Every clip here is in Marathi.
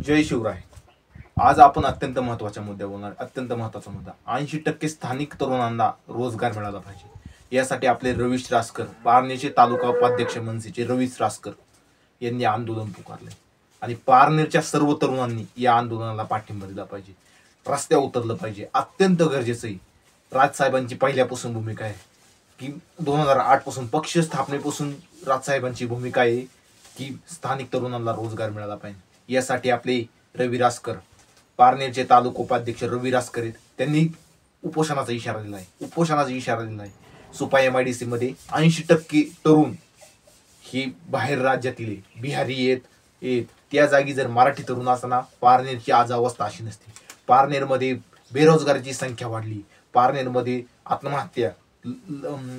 जय शिवराय. आज आपण अत्यंत महत्त्वाच्या मुद्द्यावर बोलणार. अत्यंत महत्त्वाचा मुद्दा, 80% स्थानिक तरुणांना रोजगार मिळाला पाहिजे. यासाठी आपले रवीश रासकर, पारनेरचे तालुका उपाध्यक्ष मनसेचे रवीश रासकर यांनी आंदोलन पुकारले आणि पारनेरच्या सर्व तरुणांनी या आंदोलनाला पाठिंबा दिला पाहिजे. रस्त्यावर उतरलं पाहिजे. अत्यंत गरजेचं आहे. राजसाहेबांची पहिल्यापासून भूमिका आहे की 2008 पासून पक्ष स्थापनेपासून राजसाहेबांची भूमिका आहे की स्थानिक तरुणांना रोजगार मिळाला पाहिजे. यासाठी आपले रवी रासकर, पारनेरचे तालुका उपाध्यक्ष रवी रासकर आहेत, त्यांनी उपोषणाचा इशारा दिला आहे. सुपा MIDC मध्ये 80% तरुण हे बाहेर राज्यातील बिहारी आहेत. त्या जागी जर मराठी तरुण असताना पारनेरची आज अवस्था अशी नसते. पारनेरमध्ये बेरोजगारीची संख्या वाढली. पारनेरमध्ये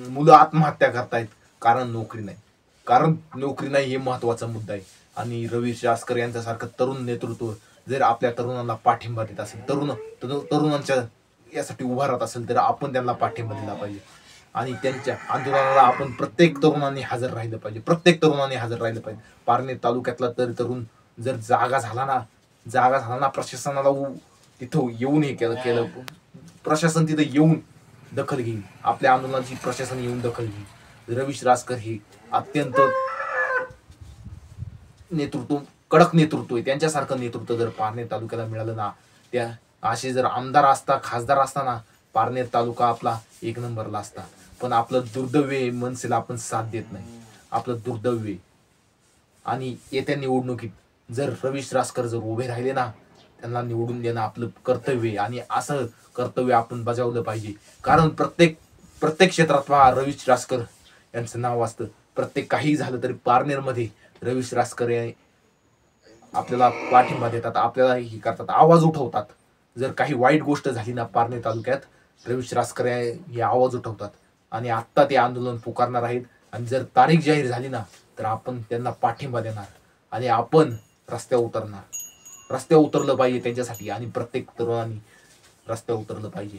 मुलं आत्महत्या करतायत कारण नोकरी नाही हे महत्वाचा मुद्दा आहे. आणि रवी रासकर यांच्यासारखं तरुण नेतृत्व जर आपल्या तरुणांना पाठिंबा देत असेल, तरुणांच्या यासाठी उभा राहत असेल, तर आपण त्यांना पाठिंबा दिला पाहिजे. आणि त्यांच्या आंदोलनाला आपण प्रत्येक तरुणांनी हजर राहिलं पाहिजे. पारनेर तालुक्यातला तरुण जर जागा झाला ना प्रशासनाला तिथं येऊन हे केलं प्रशासन तिथं येऊन दखल घेईल. आपल्या आंदोलनाची प्रशासन येऊन दखल घेईल. रवीश रासकर हे अत्यंत कडक नेतृत्व आहे. त्यांच्यासारखं नेतृत्व जर पारनेर तालुक्याला मिळालं ना, त्या असे जर आमदार असता, खासदार असताना पारनेर तालुका आपला 1 नंबरला असता. पण आपलं दुर्दैव मनसेला आपण साथ देत नाही. आपलं दुर्दैव. आणि येत्या निवडणुकीत जर रवीश रासकर जर उभे राहिले ना, त्यांना निवडून देणं आपलं कर्तव्य आहे. आणि असं कर्तव्य आपण बजावलं पाहिजे. कारण प्रत्येक क्षेत्रात पहा, रवीश रासकर यांचं नाव असतं. काही झालं तरी पारनेरमध्ये रवीश रासकर आपल्याला पाठिंबा देतात, आपल्याला हे करतात, आवाज उठवतात. जर काही वाईट गोष्ट झाली ना पारनेर तालुक्यात, रवीश रासकर हे आवाज उठवतात. आणि आत्ता ते आंदोलन पुकारणार आहेत. आणि जर तारीख जाहीर झाली ना, तर आपण त्यांना पाठिंबा देणार आणि आपण रस्त्यावर उतरलं पाहिजे त्यांच्यासाठी. आणि प्रत्येक तरुणांनी रस्त्यावर उतरलं पाहिजे.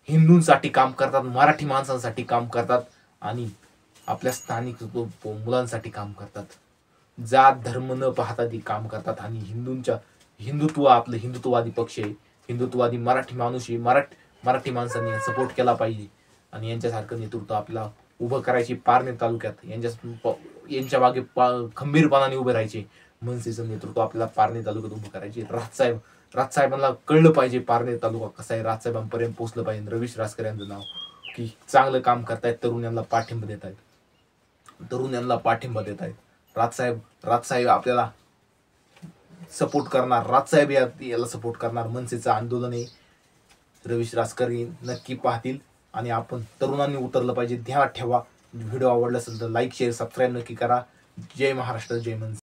हिंदूंसाठी काम करतात, मराठी माणसांसाठी काम करतात आणि आपल्या स्थानिक मुलांसाठी काम करतात. जात धर्म न पाहता ती काम करतात. आणि आपलं हिंदुत्ववादी पक्ष आहे, हिंदुत्ववादी मराठी माणूस आहे. मराठी माणसांनी सपोर्ट केला पाहिजे. आणि यांच्यासारखं नेतृत्व आपल्याला उभं करायचे. पारनेर तालुक्यात यांच्या मागे खंबीरपणाने उभे राहायचे. मनसेचं नेतृत्व आपल्याला पारनेर तालुक्यात उभं करायचे. राजसाहेबांना कळलं पाहिजे पारनेर तालुका कसा आहे. राजसाहेबांपर्यंत पोहोचलं पाहिजे. रवीश रासकर यांचं नाव की चांगलं काम करतायत, तरुण यांना पाठिंबा देत आहेत. राजसाहेब आपल्याला सपोर्ट करणार. राजसाहेब याला सपोर्ट करणार. मनसेचं आंदोलन आहे. रवीश रासकर नक्की पाहतील. आणि आपण तरुणांनी उतरलं पाहिजे. ध्यानात ठेवा. व्हिडिओ आवडला असेल तर लाईक, शेअर, सबस्क्राईब नक्की करा. जय महाराष्ट्र, जय मनसे.